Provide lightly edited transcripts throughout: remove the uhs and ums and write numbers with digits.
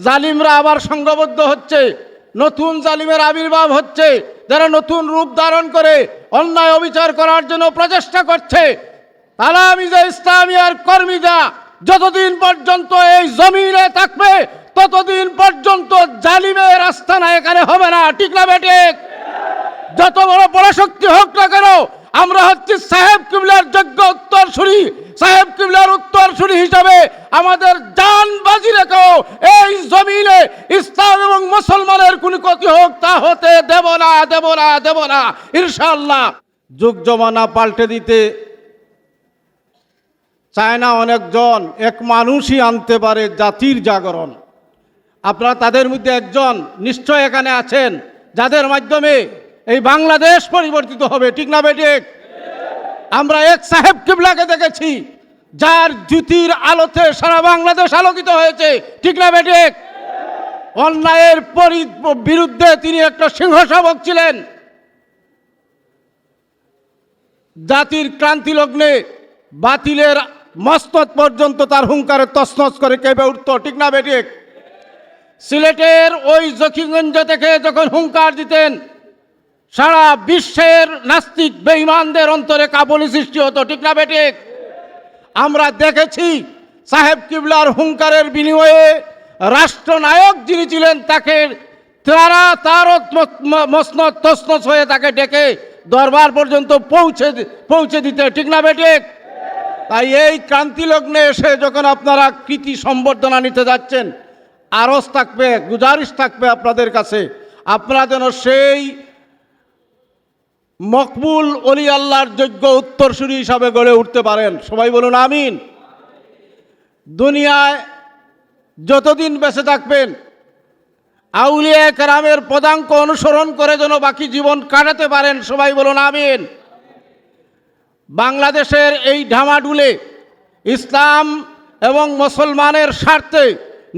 জালিমরা আবার সংঘবদ্ধ হচ্ছে, নতুন জালিমের আবির্ভাব হচ্ছে, যারা নতুন রূপ ধারণ করে অন্যায় অবিচার করার জন্য প্রচেষ্টা করছে। তালামিজে ইসলামিয়ার কর্মীরা যতদিন পর্যন্ত এই জমিনে থাকবে ততদিন পর্যন্ত জালিমের আস্তানা এখানে হবে না। ঠিক না বেঠিক? যত বড় পরাশক্তি হোক না কেন, আমরা হচ্ছে সাহেব কিবলার যোগ্য উত্তরসূরি। সাহেব কিবলার উত্তরসূরি হিসাবে আমাদের জান বাজি রেখেও এই জমিনে ইসলাম এবং মুসলমানের কোনো ক্ষতি হোক তা হতে দেব না, দেব না, দেব না ইনশাআল্লাহ। যুগ জমানা পাল্টে দিতে চায় না অনেকজন, এক মানুষই আনতে পারে জাতির জাগরণ। আপনারা তাদের মধ্যে একজন নিশ্চয় এখানে আছেন, যাদের মাধ্যমে এই বাংলাদেশ পরিবর্তিত হবে। ঠিক না বেঠিক? আমরা এক সাহেব কিবলাকে দেখেছি, যার জ্যোতির আলোতে সারা বাংলাদেশ আলোকিত হয়েছে। ঠিক না বেঠিক? অন্যায়ের বিরুদ্ধে তিনি একটা সিংহশাবক ছিলেন। জাতির ক্রান্তি লগ্নে বাতিলের মস্তক পর্যন্ত তার হুঙ্কারে তছনছ করে কেঁপে উঠত। ঠিক না বেঠিক? সিলেটের ওই জকিগঞ্জ থেকে যখন হুঙ্কার দিতেন, সারা বিশ্বের নাস্তিক বেঈমানদের অন্তরে কাঁপুনি সৃষ্টি হতো। ঠিক না বেঠিক? আমরা দেখেছি সাহেব কিবলার হুঙ্কারের বিনিময়ে রাষ্ট্রনায়ক যিনি ছিলেন তাকে তার মসনদ তছনছ হয়ে তাকে ডেকে দরবার পর্যন্ত পৌঁছে দিতে। ঠিক না বেঠিক? তাই এই ক্রান্তি লগ্নে এসে যখন আপনারা কৃতি সম্বর্ধনা নিতে যাচ্ছেন, আরজ থাকবে, গুজারিশ থাকবে আপনাদের কাছে, আপনারা যেন সেই মকবুল অলি আল্লাহর যোগ্য উত্তরসূরি হিসাবে গড়ে উঠতে পারেন। সবাই বলুন আমিন। দুনিয়ায় যতদিন বেঁচে থাকবেন আউলিয়া কেরামের পদাঙ্ক অনুসরণ করে যেন বাকি জীবন কাটাতে পারেন। সবাই বলুন আমিন। বাংলাদেশের এই ঢামাডুলে ইসলাম এবং মুসলমানের স্বার্থে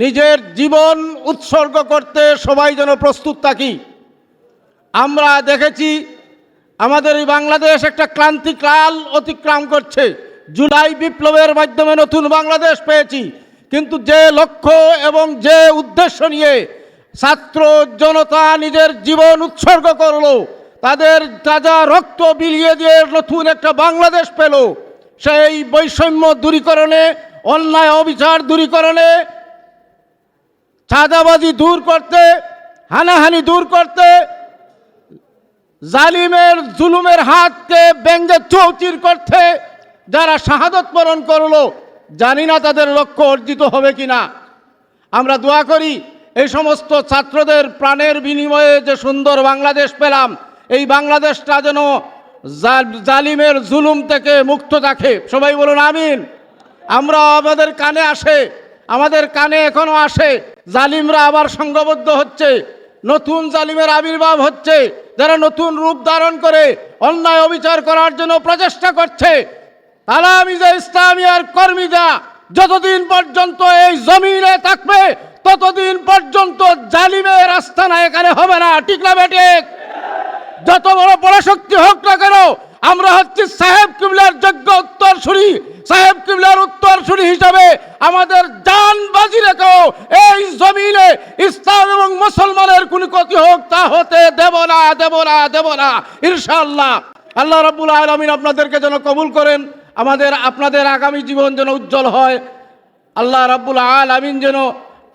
নিজের জীবন উৎসর্গ করতে সবাই যেন প্রস্তুত থাকি। আমরা দেখেছি আমাদের এই বাংলাদেশ একটা ক্রান্তিকাল অতিক্রম করছে। জুলাই বিপ্লবের মাধ্যমে নতুন বাংলাদেশ পেয়েছি, কিন্তু যে লক্ষ্য এবং যে উদ্দেশ্য নিয়ে ছাত্র জনতা নিজের জীবন উৎসর্গ করলো, তাদের তাজা রক্ত বিলিয়ে দিয়ে নতুন একটা বাংলাদেশ পেল, সেই বৈষম্য দূরীকরণে, অন্যায় অবিচার দূরীকরণে, চাঁদাবাজি দূর করতে, হানাহানি দূর করতে, জালিমের জুলুমের হাতকে ব্যঙ্গে চৌচির করতে যারা শাহাদত বরণ করলো, জানি না তাদের লক্ষ্য অর্জিত হবে কিনা। আমরা দোয়া করি এই সমস্ত ছাত্রদের প্রাণের বিনিময়ে যে সুন্দর বাংলাদেশ পেলাম, এই বাংলাদেশটা যেন জালিমের জুলুম থেকে মুক্ত থাকে। সবাই বলুন আমিন। আমরা আমাদের কানে এখনো আসে জালিমরা আবার সংঘবদ্ধ হচ্ছে, নতুন জালিমের আবির্ভাব হচ্ছে, যারা নতুন রূপ ধারণ করে অন্যায় অবিচার করার জন্য প্রচেষ্টা করছে। তালামিজে ইসলামিয়ার কর্মীরা যতদিন পর্যন্ত এই জমিনে থাকবে ততদিন পর্যন্ত জালিমের আস্তানা এখানে হবে না। ঠিক না বেঠিক? যত বড় পরাশক্তি হোক না কেন, আমরা হচ্ছে সাহেব কিবলার যোগ্য উত্তরসূরি। সাহেব কিবলার উত্তরসূরি হিসাবে আমাদের জান বাজি রেখেও এই জমিনে ইসলাম এবং মুসলমানের কোনো ক্ষতি হোক তা হতে দেব না, দেব না, দেব না ইনশাআল্লাহ। আল্লাহ রাব্বুল আলামিন আপনাদেরকে যেন কবুল করেন, আপনাদের আগামী জীবন যেন উজ্জ্বল হয়। আল্লাহ রাব্বুল আলামিন যেন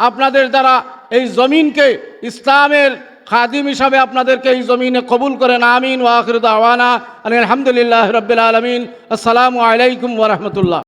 আপনাদের দ্বারা এই জমিনকে ইসলামের খাদিম হিসাবে আপনাদেরকে এই জমিনে কবুল করেন। আমিন। ওয়া আখিরু দাওয়ানা আলহামদুলিল্লাহি রাব্বিল আলামিন। আসসালামু আলাইকুম ওয়া রাহমাতুল্লাহ।